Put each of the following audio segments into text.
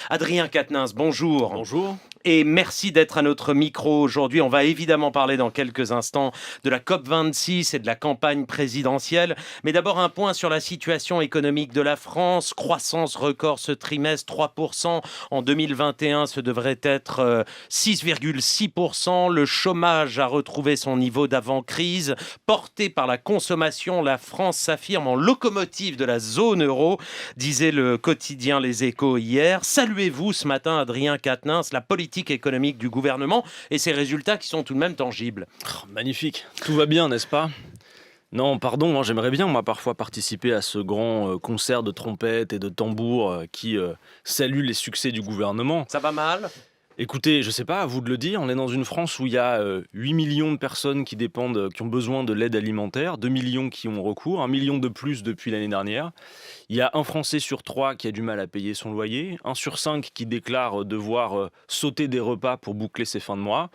Adrien Quatennens, bonjour. Bonjour. Et merci d'être à notre micro aujourd'hui. On va évidemment parler dans quelques instants de la COP26 et de la campagne présidentielle. Mais d'abord un point sur la situation économique de la France. Croissance record ce trimestre, 3%. En 2021, ce devrait être 6,6%. Le chômage a retrouvé son niveau d'avant-crise. Porté par la consommation, la France s'affirme en locomotive de la zone euro, disait le quotidien Les Échos hier. Saluez-vous ce matin, Adrien Quatennens, la politique économique du gouvernement et ses résultats qui sont tout de même tangibles. Magnifique, tout va bien, n'est-ce pas ? Non, pardon, j'aimerais bien, moi, parfois participer à ce grand concert de trompettes et de tambours qui salue les succès du gouvernement. Ça va mal ? Écoutez, je sais pas, à vous de le dire, on est dans une France où il y a 8 millions de personnes qui ont besoin de l'aide alimentaire, 2 millions qui ont recours, 1 million de plus depuis l'année dernière. Il y a un Français sur 3 qui a du mal à payer son loyer, 1 sur 5 qui déclare devoir sauter des repas pour boucler ses fins de mois.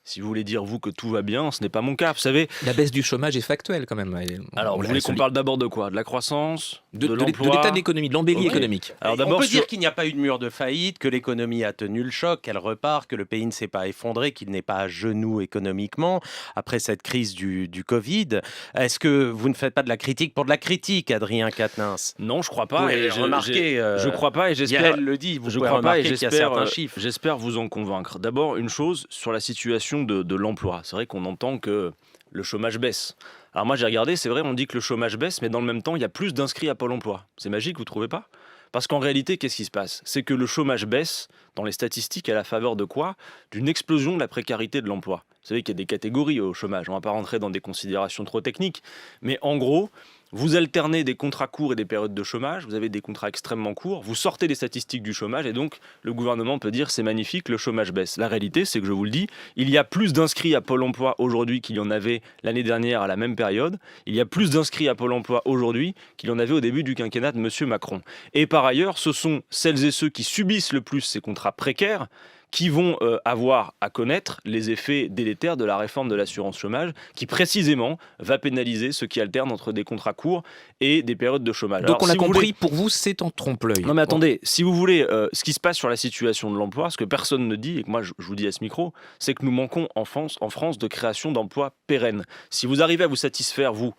Si vous voulez dire, vous, que tout va bien, ce n'est pas mon cas, vous savez. La baisse du chômage est factuelle, quand même. Alors, vous voulez qu'on parle d'abord de quoi ? De la croissance ? De l'emploi ? De l'état de l'économie, de l'embellie économique. Alors, on peut dire qu'il n'y a pas eu de mur de faillite, que l'économie a tenu le choc, qu'elle repart, que le pays ne s'est pas effondré, qu'il n'est pas à genoux économiquement après cette crise du Covid. Est-ce que vous ne faites pas de la critique pour de la critique, Adrien Quatennens ? Non, je crois pas. Vous pouvez remarquer, je crois pas et j'espère. Elle le dit, vous je pouvez crois pas remarquer et qu'il y a certains chiffres. J'espère vous en convaincre. D'abord, une chose sur la situation de l'emploi. C'est vrai qu'on entend que le chômage baisse. Alors moi j'ai regardé, c'est vrai, on dit que le chômage baisse, mais dans le même temps, il y a plus d'inscrits à Pôle emploi. C'est magique, vous trouvez pas ? Parce qu'en réalité, qu'est-ce qui se passe ? C'est que le chômage baisse dans les statistiques à la faveur de quoi ? D'une explosion de la précarité de l'emploi. Vous savez qu'il y a des catégories au chômage, on ne va pas rentrer dans des considérations trop techniques, mais en gros, vous alternez des contrats courts et des périodes de chômage, vous avez des contrats extrêmement courts, vous sortez des statistiques du chômage et donc le gouvernement peut dire c'est magnifique, le chômage baisse. La réalité, c'est que je vous le dis, il y a plus d'inscrits à Pôle emploi aujourd'hui qu'il y en avait l'année dernière à la même période. Il y a plus d'inscrits à Pôle emploi aujourd'hui qu'il y en avait au début du quinquennat de M. Macron. Et par ailleurs, ce sont celles et ceux qui subissent le plus ces contrats précaires qui vont avoir à connaître les effets délétères de la réforme de l'assurance chômage, qui précisément va pénaliser ceux qui alternent entre des contrats courts et des périodes de chômage. Donc on l'a compris, pour vous, c'est en trompe-l'œil. Non mais attendez, si vous voulez, ce qui se passe sur la situation de l'emploi, ce que personne ne dit, et que moi je vous dis à ce micro, c'est que nous manquons en France de création d'emplois pérennes. Si vous arrivez à vous satisfaire, vous,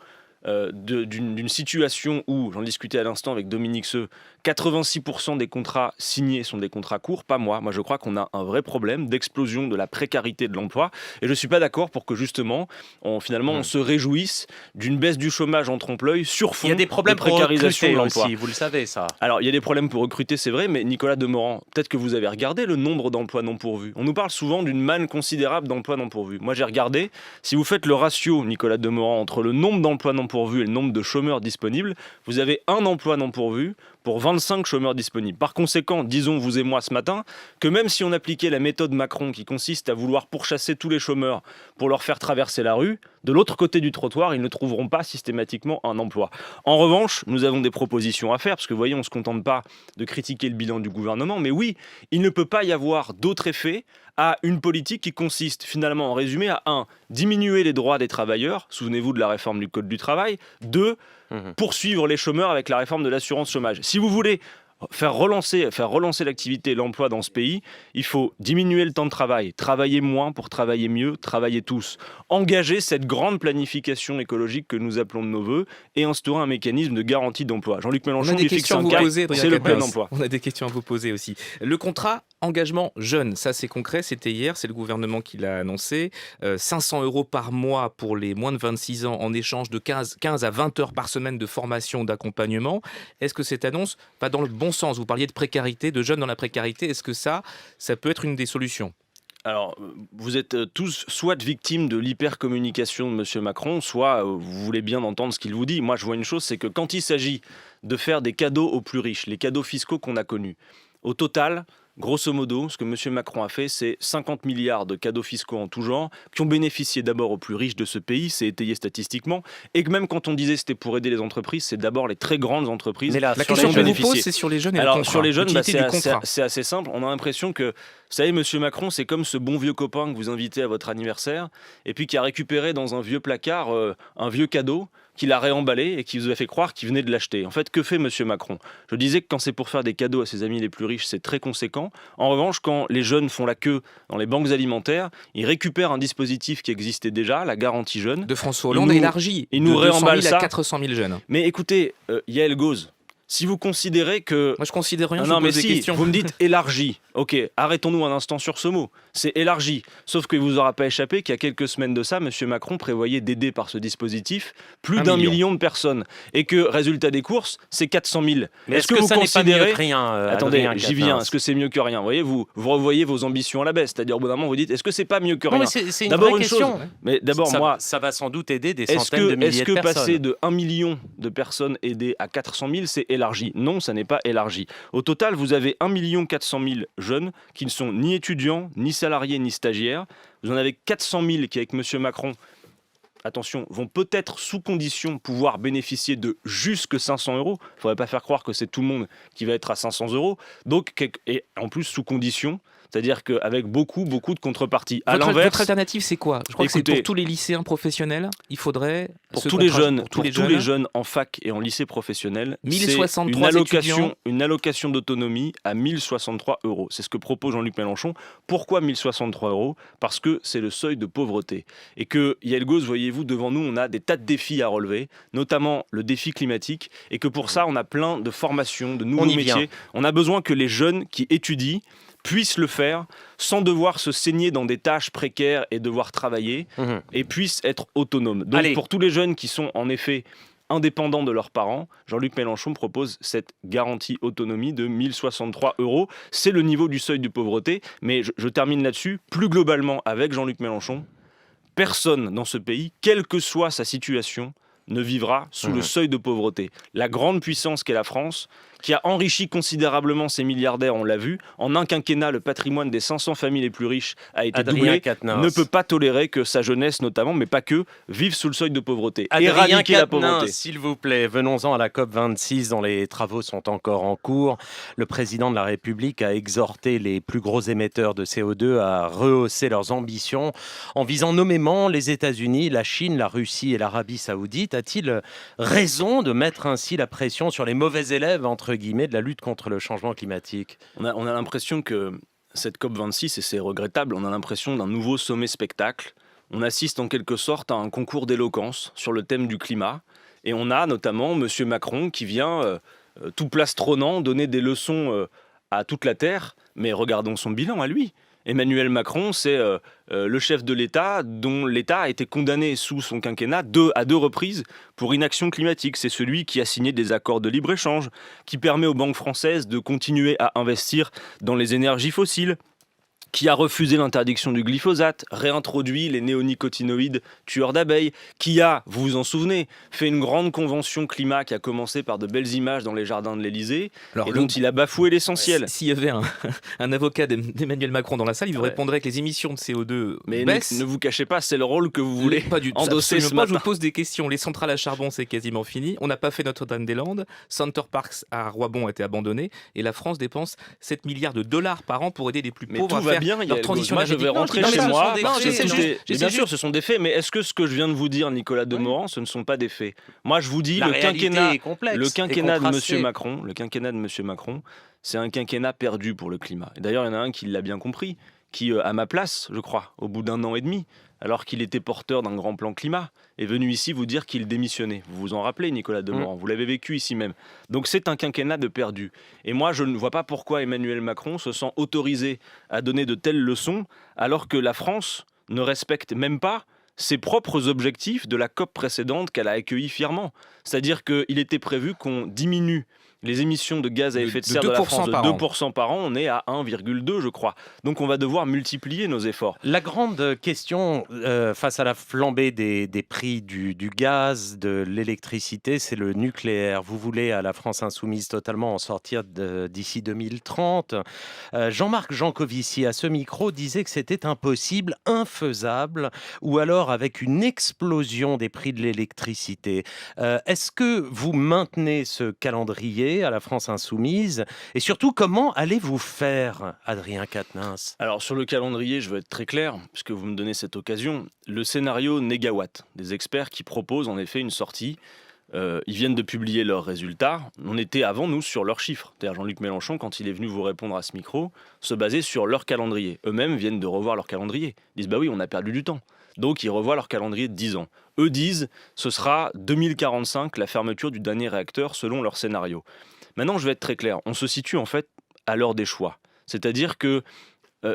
d'une situation où, j'en discutais à l'instant avec Dominique Seux, 86% des contrats signés sont des contrats courts, pas moi. Moi, je crois qu'on a un vrai problème d'explosion de la précarité de l'emploi. Et je ne suis pas d'accord pour que, justement, on se réjouisse d'une baisse du chômage en trompe-l'œil sur fond de précarisation de l'emploi. Aussi, vous le savez, ça. Alors, il y a des problèmes pour recruter, c'est vrai, mais Nicolas Demorand, peut-être que vous avez regardé le nombre d'emplois non pourvus. On nous parle souvent d'une manne considérable d'emplois non pourvus. Moi, j'ai regardé. Si vous faites le ratio, Nicolas Demorand, entre le nombre d'emplois non pourvus et le nombre de chômeurs disponibles, vous avez un emploi non pourvu pour 25 chômeurs disponibles. Par conséquent, disons vous et moi ce matin, que même si on appliquait la méthode Macron qui consiste à vouloir pourchasser tous les chômeurs pour leur faire traverser la rue, de l'autre côté du trottoir, ils ne trouveront pas systématiquement un emploi. En revanche, nous avons des propositions à faire, parce que vous voyez, on ne se contente pas de critiquer le bilan du gouvernement, mais oui, il ne peut pas y avoir d'autre effet à une politique qui consiste finalement, en résumé, à 1. Diminuer les droits des travailleurs, souvenez-vous de la réforme du Code du travail, 2. Poursuivre les chômeurs avec la réforme de l'assurance chômage. Si vous voulez faire relancer l'activité et l'emploi dans ce pays, il faut diminuer le temps de travail, travailler moins pour travailler mieux, travailler tous, engager cette grande planification écologique que nous appelons de nos voeux et instaurer un mécanisme de garantie d'emploi. Jean-Luc Mélenchon lui fixe un cap, c'est le plein emploi. On a des questions à vous poser aussi. Le contrat engagement jeune, ça c'est concret, c'était hier, c'est le gouvernement qui l'a annoncé. 500 € par mois pour les moins de 26 ans en échange de 15 à 20 heures par semaine de formation, d'accompagnement. Est-ce que cette annonce va dans le bon sens ? Vous parliez de précarité, de jeunes dans la précarité. Est-ce que ça peut être une des solutions ? Alors, vous êtes tous soit victimes de l'hypercommunication de M. Macron, soit vous voulez bien entendre ce qu'il vous dit. Moi, je vois une chose, c'est que quand il s'agit de faire des cadeaux aux plus riches, les cadeaux fiscaux qu'on a connus, au total, grosso modo, ce que M. Macron a fait, c'est 50 milliards de cadeaux fiscaux en tout genre, qui ont bénéficié d'abord aux plus riches de ce pays, c'est étayé statistiquement, et que même quand on disait que c'était pour aider les entreprises, c'est d'abord les très grandes entreprises. Mais la question que je vous pose, c'est sur les jeunes et le contrat. Alors, sur les jeunes, c'est assez simple. On a l'impression que, vous savez, M. Macron, c'est comme ce bon vieux copain que vous invitez à votre anniversaire, et puis qui a récupéré dans un vieux placard un vieux cadeau, qu'il a réemballé et qui vous a fait croire qu'il venait de l'acheter. En fait, que fait M. Macron ? Je disais que quand c'est pour faire des cadeaux à ses amis les plus riches, c'est très conséquent. En revanche, quand les jeunes font la queue dans les banques alimentaires, ils récupèrent un dispositif qui existait déjà, la garantie jeune. De François Hollande élargi. Il nous de 200 réemballe 000 ça. à 400 000 jeunes. Mais écoutez, Yael Gauze, si vous considérez que... Moi, je considère rien, non, je mais pose des si, questions. vous me dites élargi. Ok, arrêtons-nous un instant sur ce mot. C'est élargi. Sauf qu'il ne vous aura pas échappé qu'il y a quelques semaines de ça, M. Macron prévoyait d'aider par ce dispositif plus d'1 million de personnes. Et que, résultat des courses, c'est 400 000. Mais est-ce que ça n'est pas mieux que rien Attendez, Adrien j'y viens. Quatennens. Est-ce que c'est mieux que rien ? Vous voyez, vous revoyez vos ambitions à la baisse. C'est-à-dire, au bout d'un moment, vous dites, est-ce que c'est pas mieux que Non, rien ? mais c'est une D'abord, vraie une chose. question. Mais d'abord, moi... Ça va sans doute aider des Est-ce centaines de milliers de que personnes. passer de 1 million de personnes aidées à 400 000, c'est élargi ? Non, ça n'est pas élargi. Au total, vous avez 1 400 000 jeunes qui ne sont ni étudiants, ni salariés, ni stagiaires. Vous en avez 400 000 qui, avec M. Macron, attention, vont peut-être sous condition pouvoir bénéficier de jusque 500 euros. Il ne faudrait pas faire croire que c'est tout le monde qui va être à 500 euros. Donc, et en plus sous condition, c'est-à-dire qu'avec beaucoup de contreparties. À Votre l'inverse, alternative, c'est quoi ? Je crois que c'est pour tous les lycéens professionnels. Il faudrait... pour tous les jeunes en fac et en lycée professionnel, 1063 étudiants. une allocation d'autonomie à 1063 euros. C'est ce que propose Jean-Luc Mélenchon. Pourquoi 1063 euros ? Parce que c'est le seuil de pauvreté. Et que, Yael Gauze, voyez-vous, devant nous, on a des tas de défis à relever, notamment le défi climatique, et que pour ça, on a plein de formations, de nouveaux métiers. On a besoin que les jeunes qui étudient puissent le faire sans devoir se saigner dans des tâches précaires et devoir travailler, et puissent être autonomes. Donc pour tous les jeunes qui sont en effet indépendants de leurs parents, Jean-Luc Mélenchon propose cette garantie autonomie de 1063 euros. C'est le niveau du seuil de pauvreté, mais je termine là-dessus. Plus globalement, avec Jean-Luc Mélenchon, personne dans ce pays, quelle que soit sa situation, ne vivra sous le seuil de pauvreté. La grande puissance qu'est la France, qui a enrichi considérablement ses milliardaires, on l'a vu. En un quinquennat, le patrimoine des 500 familles les plus riches a été doublé. Ne peut pas tolérer que sa jeunesse, notamment, mais pas que, vive sous le seuil de pauvreté. Éradiquer la pauvreté. S'il vous plaît, venons-en à la COP26 dont les travaux sont encore en cours. Le président de la République a exhorté les plus gros émetteurs de CO2 à rehausser leurs ambitions en visant nommément les États-Unis, la Chine, la Russie et l'Arabie Saoudite. A-t-il raison de mettre ainsi la pression sur les mauvais élèves, entre guillemets, de la lutte contre le changement climatique ? On a l'impression que cette COP26, et c'est regrettable, on a l'impression d'un nouveau sommet spectacle. On assiste en quelque sorte à un concours d'éloquence sur le thème du climat. Et on a notamment M. Macron qui vient, tout plastronnant, donner des leçons à toute la Terre. Mais regardons son bilan à lui. Emmanuel Macron, c'est le chef de l'État dont l'État a été condamné sous son quinquennat à deux reprises pour inaction climatique. C'est celui qui a signé des accords de libre-échange, qui permet aux banques françaises de continuer à investir dans les énergies fossiles, qui a refusé l'interdiction du glyphosate, réintroduit les néonicotinoïdes tueurs d'abeilles, qui a, vous vous en souvenez, fait une grande convention climat qui a commencé par de belles images dans les jardins de l'Élysée, et dont il a bafoué l'essentiel. S'il y avait un avocat d'Emmanuel Macron dans la salle, il vous répondrait que les émissions de CO2 baissent. Ne vous cachez pas, c'est le rôle que vous voulez endosser ce matin. Je vous pose des questions. Les centrales à charbon, c'est quasiment fini. On n'a pas fait Notre-Dame-des-Landes. Center Parks à Roibon a été abandonné. Et la France dépense 7 milliards de dollars par an pour aider les plus pauvres à faire leur transition énergétique. Moi, je vais rentrer chez moi. Bien sûr, ce sont des faits. Mais est-ce que ce que je viens de vous dire, Nicolas Demorand, ce ne sont pas des faits ? Moi, je vous dis, le quinquennat de M. Macron, c'est un quinquennat perdu pour le climat. Et d'ailleurs, il y en a un qui l'a bien compris, qui, à ma place, je crois, au bout d'1 an et demi, alors qu'il était porteur d'un grand plan climat, est venu ici vous dire qu'il démissionnait. Vous vous en rappelez, Nicolas Demorand, vous l'avez vécu ici même. Donc c'est un quinquennat de perdu. Et moi, je ne vois pas pourquoi Emmanuel Macron se sent autorisé à donner de telles leçons, alors que la France ne respecte même pas ses propres objectifs de la COP précédente qu'elle a accueilli fièrement. C'est-à-dire qu'il était prévu qu'on diminue les émissions de gaz à effet de serre de la France de 2% par an, on est à 1,2 je crois. Donc on va devoir multiplier nos efforts. La grande question face à la flambée des prix du gaz, de l'électricité, c'est le nucléaire. Vous voulez à la France insoumise totalement en sortir d'ici 2030. Jean-Marc Jancovici à ce micro disait que c'était impossible, infaisable, ou alors avec une explosion des prix de l'électricité. Est-ce que vous maintenez ce calendrier ? parler à la France Insoumise? Et surtout, comment allez-vous faire, Adrien Quatennens? Alors sur le calendrier, je veux être très clair, puisque vous me donnez cette occasion. Le scénario Négawatt, des experts qui proposent en effet une sortie. Ils viennent de publier leurs résultats. On était avant, nous, sur leurs chiffres. C'est-à-dire Jean-Luc Mélenchon, quand il est venu vous répondre à ce micro, se basait sur leur calendrier. Eux-mêmes viennent de revoir leur calendrier. Ils disent, bah oui, on a perdu du temps. Donc ils revoient leur calendrier de 10 ans. Eux disent, ce sera 2045 la fermeture du dernier réacteur selon leur scénario. Maintenant, je vais être très clair. On se situe en fait à l'heure des choix. C'est-à-dire que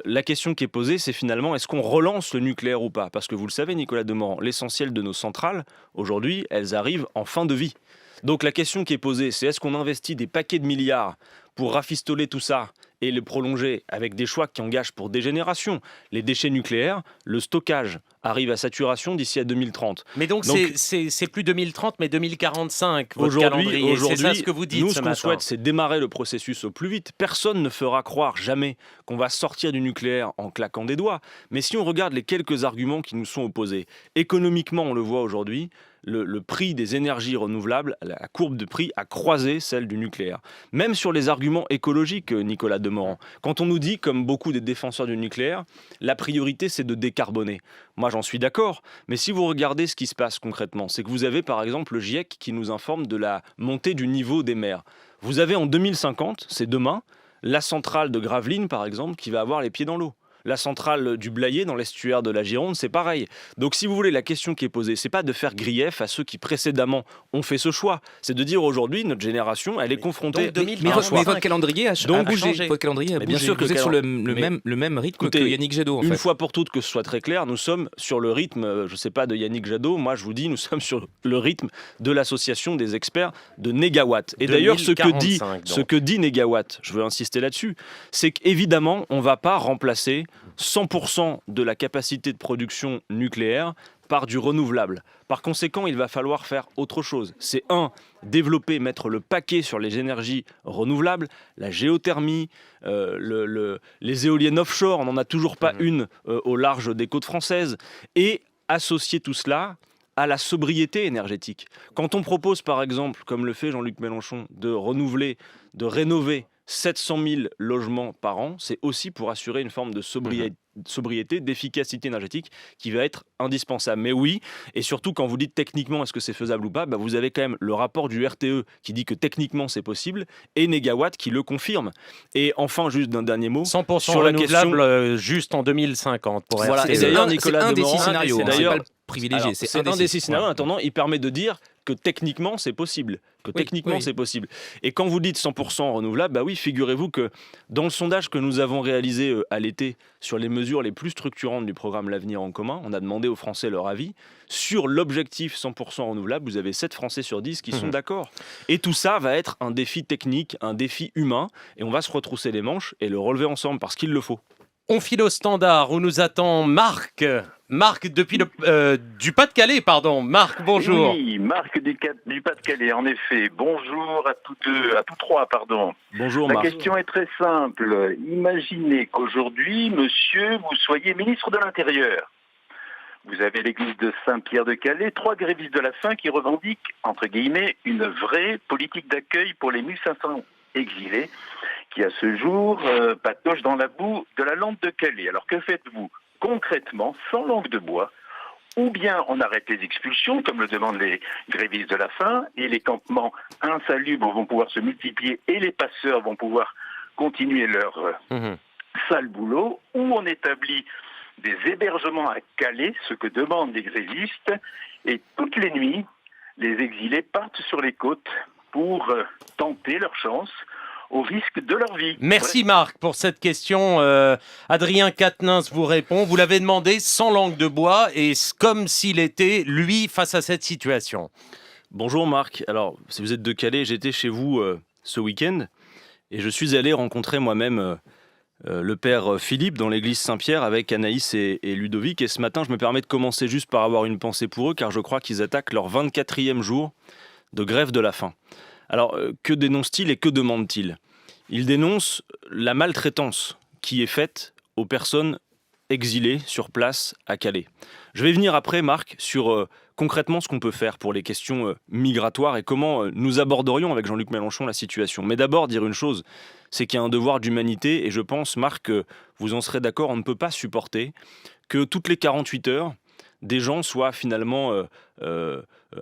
la question qui est posée, c'est finalement, est-ce qu'on relance le nucléaire ou pas? Parce que vous le savez, Nicolas Demorand, l'essentiel de nos centrales, aujourd'hui, elles arrivent en fin de vie. Donc la question qui est posée, c'est est-ce qu'on investit des paquets de milliards pour rafistoler tout ça et le prolonger avec des choix qui engagent pour des générations? Les déchets nucléaires, le stockage arrive à saturation d'ici à 2030. Mais donc c'est plus 2030, mais 2045, votre calendrier. C'est ça ce que vous dites nous, ce ce qu'on matin. souhaite, c'est démarrer le processus au plus vite. Personne ne fera croire jamais qu'on va sortir du nucléaire en claquant des doigts. Mais si on regarde les quelques arguments qui nous sont opposés, économiquement, on le voit aujourd'hui, le prix des énergies renouvelables, la courbe de prix a croisé celle du nucléaire. Même sur les arguments écologiques, Nicolas Demorand, quand on nous dit, comme beaucoup des défenseurs du nucléaire, la priorité c'est de décarboner. Moi j'en suis d'accord, mais si vous regardez ce qui se passe concrètement, c'est que vous avez par exemple le GIEC qui nous informe de la montée du niveau des mers. Vous avez en 2050, c'est demain, la centrale de Gravelines par exemple qui va avoir les pieds dans l'eau. La centrale du Blayais dans l'estuaire de la Gironde, c'est pareil. Donc si vous voulez, la question qui est posée, c'est pas de faire grief à ceux qui précédemment ont fait ce choix. C'est de dire aujourd'hui, notre génération, elle est confrontée Mais votre calendrier a bougé. Votre calendrier a bougé. Bien sûr que vous êtes sur le même rythme écoutez, que Yannick Jadot. En une fait. fois pour toutes, que ce soit très clair, nous sommes sur le rythme, je sais pas, de Yannick Jadot. Moi, je vous dis, nous sommes sur le rythme de l'association des experts de Négawatt. Et d'ailleurs, ce que dit Négawatt, je veux insister là-dessus, c'est qu'évidemment, on va pas remplacer 100% de la capacité de production nucléaire par du renouvelable. Par conséquent, il va falloir faire autre chose. C'est développer, mettre le paquet sur les énergies renouvelables, la géothermie, les éoliennes offshore, on n'en a toujours pas une au large des côtes françaises, et associer tout cela à la sobriété énergétique. Quand on propose par exemple, comme le fait Jean-Luc Mélenchon, de renouveler, de rénover 700 000 logements par an, c'est aussi pour assurer une forme de sobriété, d'efficacité énergétique qui va être indispensable. Mais oui, et surtout quand vous dites techniquement est-ce que c'est faisable ou pas, vous avez quand même le rapport du RTE qui dit que techniquement c'est possible et Négawatt qui le confirme. Et enfin, juste d'un dernier mot, 100% sur la renouvelable question... juste en 2050 pour Voilà, RTE. et d'ailleurs, C'est Nicolas un des Demorand, six scénarios. c'est d'ailleurs C'est pas le privilégié. C'est un des six scénarios. En attendant, il permet de dire que techniquement c'est possible. C'est possible. Et quand vous dites 100% renouvelable, oui, figurez-vous que dans le sondage que nous avons réalisé à l'été sur les mesures les plus structurantes du programme L'Avenir en commun, on a demandé aux Français leur avis. Sur l'objectif 100% renouvelable, vous avez 7 Français sur 10 qui sont d'accord. Et tout ça va être un défi technique, un défi humain, et on va se retrousser les manches et le relever ensemble parce qu'il le faut. On file au standard où nous attend Marc. Marc depuis du Pas-de-Calais, pardon. Marc, bonjour. Oui, Marc du Pas-de-Calais, en effet. Bonjour à tous trois, pardon. Bonjour La Marc. question est très simple. Imaginez qu'aujourd'hui, monsieur, vous soyez ministre de l'Intérieur. Vous avez l'église de Saint-Pierre-de-Calais, 3 grévistes de la faim qui revendiquent, entre guillemets, une vraie politique d'accueil pour les 1500 exilés qui, à ce jour, patauchent dans la boue de la lampe de Calais. Alors que faites-vous concrètement, sans langue de bois? Ou bien on arrête les expulsions, comme le demandent les grévistes de la faim, et les campements insalubres vont pouvoir se multiplier et les passeurs vont pouvoir continuer leur sale boulot, ou on établit des hébergements à Calais, ce que demandent les grévistes, et toutes les nuits, les exilés partent sur les côtes pour tenter leur chance au risque de leur vie. Merci Marc pour cette question. Adrien Quatennens vous répond. Vous l'avez demandé sans langue de bois et comme s'il était, lui, face à cette situation. Bonjour Marc. Alors, si vous êtes de Calais, j'étais chez vous ce week-end et je suis allé rencontrer moi-même le père Philippe dans l'église Saint-Pierre avec Anaïs et Ludovic. Et ce matin, je me permets de commencer juste par avoir une pensée pour eux car je crois qu'ils attaquent leur 24e jour de grève de la faim. Alors, que dénoncent-ils et que demandent-ils ? Ils dénoncent la maltraitance qui est faite aux personnes exilés sur place à Calais. Je vais venir après, Marc, sur concrètement ce qu'on peut faire pour les questions migratoires et comment nous aborderions avec Jean-Luc Mélenchon la situation. Mais d'abord, dire une chose, c'est qu'il y a un devoir d'humanité et je pense, Marc, que vous en serez d'accord, on ne peut pas supporter que toutes les 48 heures, des gens soient finalement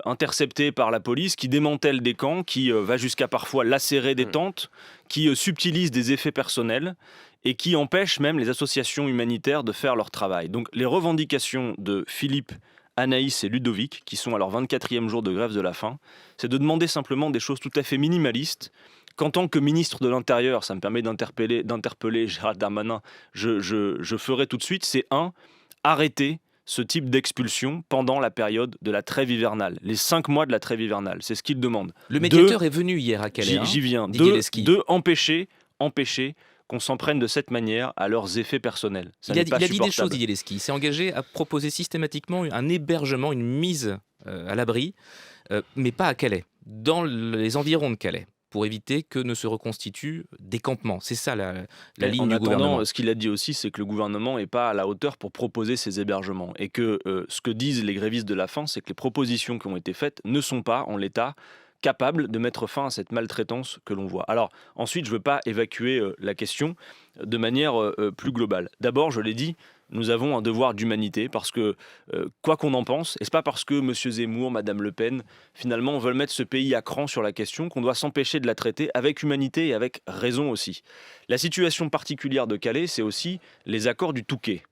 interceptés par la police, qui démantèle des camps, qui va jusqu'à parfois lacérer des tentes, qui subtilise des effets personnels et qui empêche même les associations humanitaires de faire leur travail. Donc les revendications de Philippe, Anaïs et Ludovic, qui sont à leur 24e jour de grève de la faim, c'est de demander simplement des choses tout à fait minimalistes, qu'en tant que ministre de l'Intérieur, ça me permet d'interpeller Gérald Darmanin, je ferai tout de suite, c'est arrêter ce type d'expulsion pendant la période de la trêve hivernale, les 5 mois de la trêve hivernale, c'est ce qu'il demande. Le médiateur est venu hier à Calais. J'y viens. Empêcher qu'on s'en prenne de cette manière à leurs effets personnels. Il a dit des choses, Didier Lesky. Il s'est engagé à proposer systématiquement un hébergement, une mise à l'abri, mais pas à Calais, dans les environs de Calais, pour éviter que ne se reconstituent des campements. C'est ça la ligne du gouvernement. Ce qu'il a dit aussi, c'est que le gouvernement n'est pas à la hauteur pour proposer ces hébergements. Et que ce que disent les grévistes de la faim, c'est que les propositions qui ont été faites ne sont pas, en l'état, capable de mettre fin à cette maltraitance que l'on voit. Alors ensuite, je ne veux pas évacuer la question de manière plus globale. D'abord, je l'ai dit, nous avons un devoir d'humanité parce que, quoi qu'on en pense, et ce n'est pas parce que M. Zemmour, Mme Le Pen, finalement, veulent mettre ce pays à cran sur la question qu'on doit s'empêcher de la traiter avec humanité et avec raison aussi. La situation particulière de Calais, c'est aussi les accords du Touquet.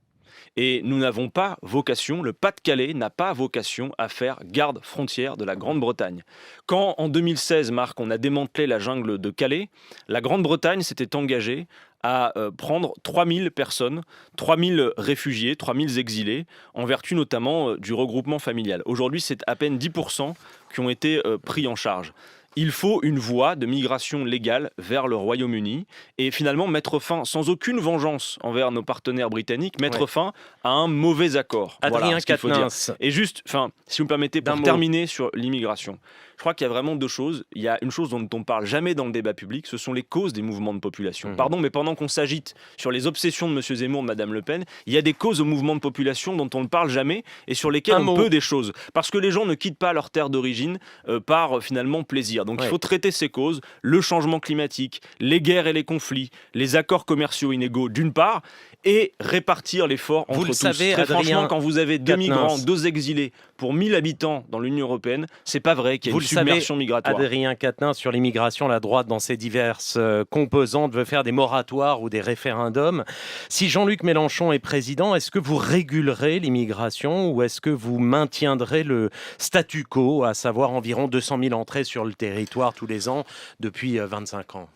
Et nous n'avons pas vocation, le Pas-de-Calais n'a pas vocation à faire garde frontière de la Grande-Bretagne. Quand en 2016, Marc, on a démantelé la jungle de Calais, la Grande-Bretagne s'était engagée à prendre 3000 personnes, 3000 réfugiés, 3000 exilés, en vertu notamment du regroupement familial. Aujourd'hui, c'est à peine 10% qui ont été pris en charge. Il faut une voie de migration légale vers le Royaume-Uni et finalement mettre fin, sans aucune vengeance envers nos partenaires britanniques, mettre fin à un mauvais accord. Adrien Quatennens. Et juste, si vous me permettez, pour terminer sur l'immigration, je crois qu'il y a vraiment deux choses. Il y a une chose dont on ne parle jamais dans le débat public, ce sont les causes des mouvements de population. Pardon, mais pendant qu'on s'agite sur les obsessions de M. Zemmour, de Mme Le Pen, il y a des causes aux mouvements de population dont on ne parle jamais et sur lesquelles on peut des choses. Parce que les gens ne quittent pas leur terre d'origine par finalement plaisir. Donc il faut traiter ces causes, le changement climatique, les guerres et les conflits, les accords commerciaux inégaux d'une part, et répartir l'effort entre tous. Savez, Très Adrien franchement, quand vous avez 2 migrants, 2 exilés pour 1000 habitants dans l'Union européenne, c'est pas vrai qu'il y a une submersion migratoire. Adrien Quatennens, sur l'immigration, la droite dans ses diverses composantes veut faire des moratoires ou des référendums. Si Jean-Luc Mélenchon est président, est-ce que vous régulerez l'immigration ou est-ce que vous maintiendrez le statu quo, à savoir environ 200 000 entrées sur le territoire tous les ans depuis 25 ans ?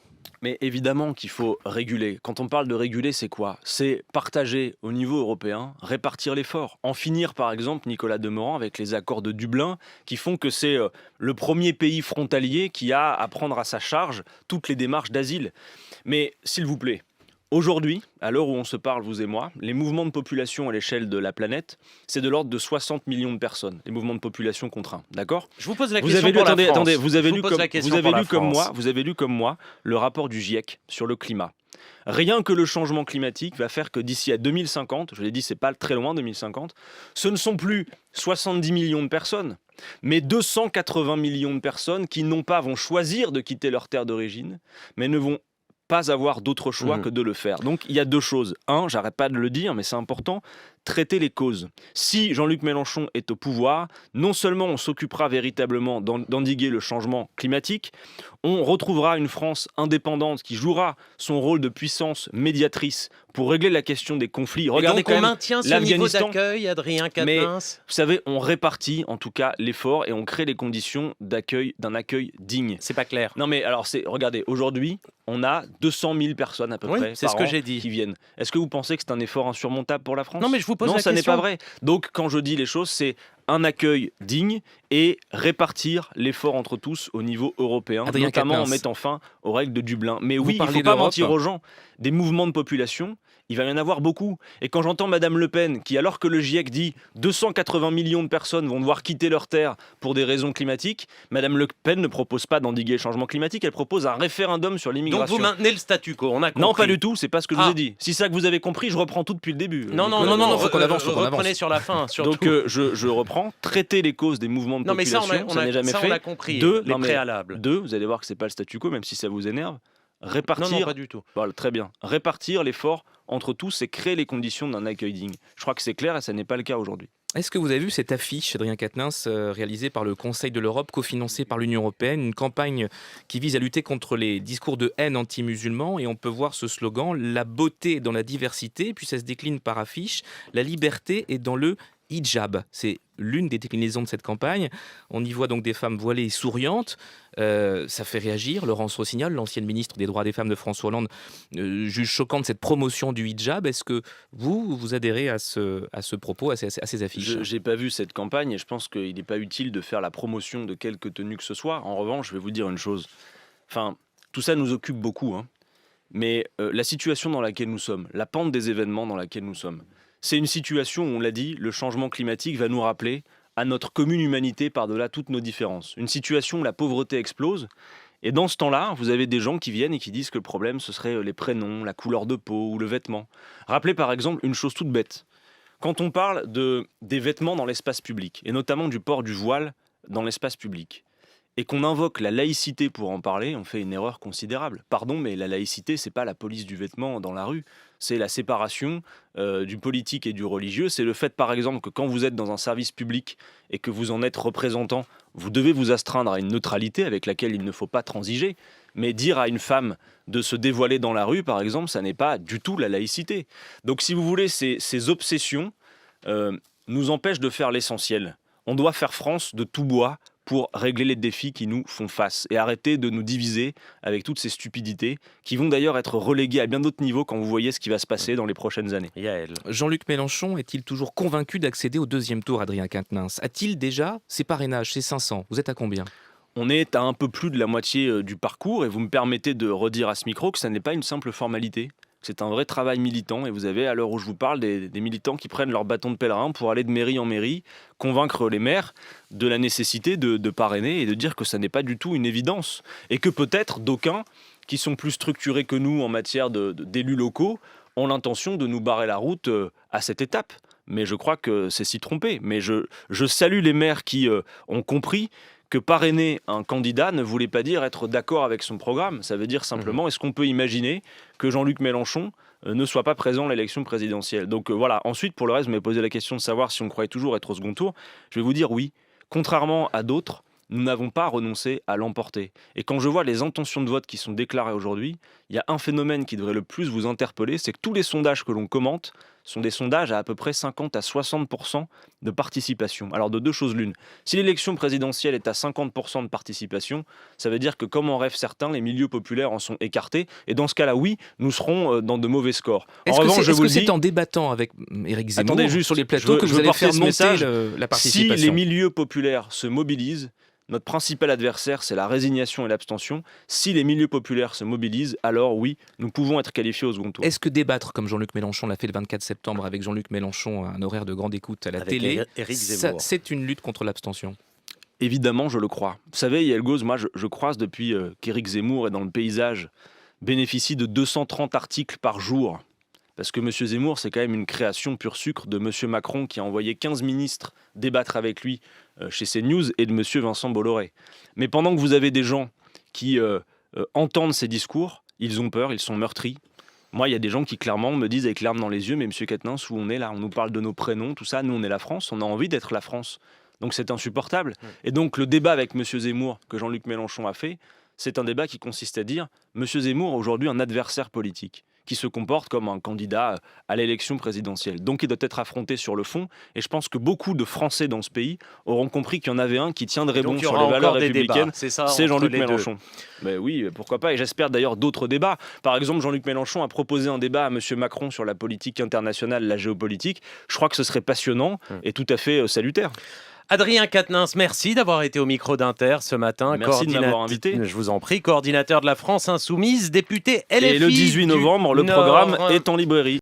Mais évidemment qu'il faut réguler. Quand on parle de réguler, c'est quoi ? C'est partager au niveau européen, répartir l'effort. En finir, par exemple, Nicolas Demorand, avec les accords de Dublin, qui font que c'est le premier pays frontalier qui a à prendre à sa charge toutes les démarches d'asile. Mais s'il vous plaît, aujourd'hui, à l'heure où on se parle, vous et moi, les mouvements de population à l'échelle de la planète, c'est de l'ordre de 60 millions de personnes, les mouvements de population contraints, d'accord ? Je vous pose la question pour la France. Attendez, vous avez lu comme moi le rapport du GIEC sur le climat. Rien que le changement climatique va faire que d'ici à 2050, je l'ai dit, c'est pas très loin 2050, ce ne sont plus 70 millions de personnes, mais 280 millions de personnes qui non pas vont choisir de quitter leur terre d'origine, mais ne vont pas avoir d'autre choix que de le faire. Donc il y a deux choses. Un, j'arrête pas de le dire, mais c'est important, traiter les causes. Si Jean-Luc Mélenchon est au pouvoir, non seulement on s'occupera véritablement d'endiguer le changement climatique, on retrouvera une France indépendante qui jouera son rôle de puissance médiatrice pour régler la question des conflits. Regardez quand même maintient ce niveau d'accueil, Adrien Quatennens. Mais vous savez, on répartit en tout cas l'effort et on crée les conditions d'un accueil digne. C'est pas clair. Non mais alors, regardez, aujourd'hui, on a 200 000 personnes à peu près c'est par ce que an j'ai dit. Qui viennent. Est-ce que vous pensez que c'est un effort insurmontable pour la France ? Non, mais je vous pose la question. Non, ça n'est pas vrai. Donc, quand je dis les choses, c'est un accueil digne et répartir l'effort entre tous au niveau européen, Adrien notamment Quatennens. en mettant fin aux règles de Dublin. Mais Vous oui, il ne parlez faut pas d'Europe. mentir aux gens. Des mouvements de population, il va y en avoir beaucoup. Et quand j'entends Madame Le Pen, qui alors que le GIEC dit 280 millions de personnes vont devoir quitter leur terre pour des raisons climatiques, Madame Le Pen ne propose pas d'endiguer le changement climatique, elle propose un référendum sur Donc l'immigration. vous maintenez le statu quo, on a compris. Non, pas du tout, c'est pas ce que je vous Ah. ai dit. Si c'est ça que vous avez compris, je reprends tout depuis le début. Non, faut qu'on avance, faut qu'on reprenez avance. sur la fin, surtout. Donc je reprends, traiter les causes des mouvements de non mais ça, population, ça n'est jamais ça, fait. on a compris, Deux, les non, mais préalables. Deux, vous allez voir que c'est pas le statu quo, même si ça vous énerve. Répartir, Non, pas du tout. Voilà, très bien. Répartir l'effort entre tous et créer les conditions d'un accueil digne. Je crois que c'est clair et ça n'est pas le cas aujourd'hui. Est-ce que vous avez vu cette affiche, Adrien Quatennens, réalisée par le Conseil de l'Europe, cofinancée par l'Union européenne, une campagne qui vise à lutter contre les discours de haine anti-musulmans, et on peut voir ce slogan « La beauté est dans la diversité », puis ça se décline par affiche « La liberté est dans le hijab ». C'est l'une des déclinaisons de cette campagne. On y voit donc des femmes voilées et souriantes. Ça fait réagir. Laurence Rossignol, l'ancienne ministre des droits des femmes de François Hollande, juge choquante cette promotion du hijab. Est-ce que vous adhérez à ce propos, à ces affiches? Je n'ai pas vu cette campagne et je pense qu'il n'est pas utile de faire la promotion de quelque tenue que ce soit. En revanche, je vais vous dire une chose. Enfin, tout ça nous occupe beaucoup, hein. Mais la situation dans laquelle nous sommes, la pente des événements dans laquelle nous sommes, c'est une situation où, on l'a dit, le changement climatique va nous rappeler à notre commune humanité par-delà toutes nos différences. Une situation où la pauvreté explose. Et dans ce temps-là, vous avez des gens qui viennent et qui disent que le problème, ce serait les prénoms, la couleur de peau ou le vêtement. Rappelez par exemple une chose toute bête. Quand on parle des vêtements dans l'espace public, et notamment du port du voile dans l'espace public, et qu'on invoque la laïcité pour en parler, on fait une erreur considérable. Pardon, mais la laïcité, c'est pas la police du vêtement dans la rue. C'est la séparation du politique et du religieux. C'est le fait, par exemple, que quand vous êtes dans un service public et que vous en êtes représentant, vous devez vous astreindre à une neutralité avec laquelle il ne faut pas transiger. Mais dire à une femme de se dévoiler dans la rue, par exemple, ça n'est pas du tout la laïcité. Donc, si vous voulez, ces obsessions nous empêchent de faire l'essentiel. On doit faire France de tout bois pour régler les défis qui nous font face et arrêter de nous diviser avec toutes ces stupidités qui vont d'ailleurs être reléguées à bien d'autres niveaux quand vous voyez ce qui va se passer dans les prochaines années. Yael. Jean-Luc Mélenchon est-il toujours convaincu d'accéder au deuxième tour, Adrien Quatennens? A-t-il déjà ses parrainages, ses 500? Vous êtes à combien? On est à un peu plus de la moitié du parcours et vous me permettez de redire à ce micro que ça n'est pas une simple formalité. C'est un vrai travail militant et vous avez, à l'heure où je vous parle, des militants qui prennent leur bâton de pèlerin pour aller de mairie en mairie, convaincre les maires de la nécessité de parrainer et de dire que ça n'est pas du tout une évidence. Et que peut-être d'aucuns, qui sont plus structurés que nous en matière d'élus locaux, ont l'intention de nous barrer la route à cette étape. Mais je crois que c'est s'y tromper. Mais je salue les maires qui ont compris que parrainer un candidat ne voulait pas dire être d'accord avec son programme. Ça veut dire simplement, est-ce qu'on peut imaginer que Jean-Luc Mélenchon ne soit pas présent à l'élection présidentielle? Donc voilà. Ensuite, pour le reste, vous m'avez posé la question de savoir si on croyait toujours être au second tour. Je vais vous dire oui. Contrairement à d'autres, nous n'avons pas renoncé à l'emporter. Et quand je vois les intentions de vote qui sont déclarées aujourd'hui, il y a un phénomène qui devrait le plus vous interpeller, c'est que tous les sondages que l'on commente sont des sondages à peu près 50 à 60% de participation. Alors de deux choses l'une. Si l'élection présidentielle est à 50% de participation, ça veut dire que comme en rêvent certains, les milieux populaires en sont écartés. Et dans ce cas-là, oui, nous serons dans de mauvais scores. En revanche, je vous le dis, c'est en débattant avec Éric Zemmour attendez, juste, sur les plateaux que je vous veux allez porter faire ce monter message. la participation? Si les milieux populaires se mobilisent, notre principal adversaire, c'est la résignation et l'abstention. Si les milieux populaires se mobilisent, alors oui, nous pouvons être qualifiés au second tour. Est-ce que débattre, comme Jean-Luc Mélenchon l'a fait le 24 septembre avec Jean-Luc Mélenchon, un horaire de grande écoute à la Avec télé, Éric Zemmour. c'est une lutte contre l'abstention? Évidemment, je le crois. Vous savez, Yael Gauze, moi, je croise depuis qu'Éric Zemmour est dans le paysage, bénéficie de 230 articles par jour. Parce que M. Zemmour, c'est quand même une création pur sucre de M. Macron qui a envoyé 15 ministres débattre avec lui chez CNews et de M. Vincent Bolloré. Mais pendant que vous avez des gens qui entendent ces discours, ils ont peur, ils sont meurtris. Moi, il y a des gens qui clairement me disent avec larmes dans les yeux, mais M. Quatennens, où on est là? On nous parle de nos prénoms, tout ça. Nous, on est la France, on a envie d'être la France. Donc c'est insupportable. Et donc le débat avec M. Zemmour que Jean-Luc Mélenchon a fait, c'est un débat qui consiste à dire M. Zemmour a aujourd'hui un adversaire politique qui se comporte comme un candidat à l'élection présidentielle. Donc il doit être affronté sur le fond, et je pense que beaucoup de Français dans ce pays auront compris qu'il y en avait un qui tiendrait bon sur les valeurs républicaines, c'est Jean-Luc Mélenchon. Mais oui, pourquoi pas, et j'espère d'ailleurs d'autres débats. Par exemple, Jean-Luc Mélenchon a proposé un débat à M. Macron sur la politique internationale, la géopolitique. Je crois que ce serait passionnant et tout à fait salutaire. Adrien Quatennens, merci d'avoir été au micro d'Inter ce matin. Merci de m'avoir invité. Je vous en prie, coordinateur de la France Insoumise, député LFI. Et le 18 novembre, le programme est en librairie.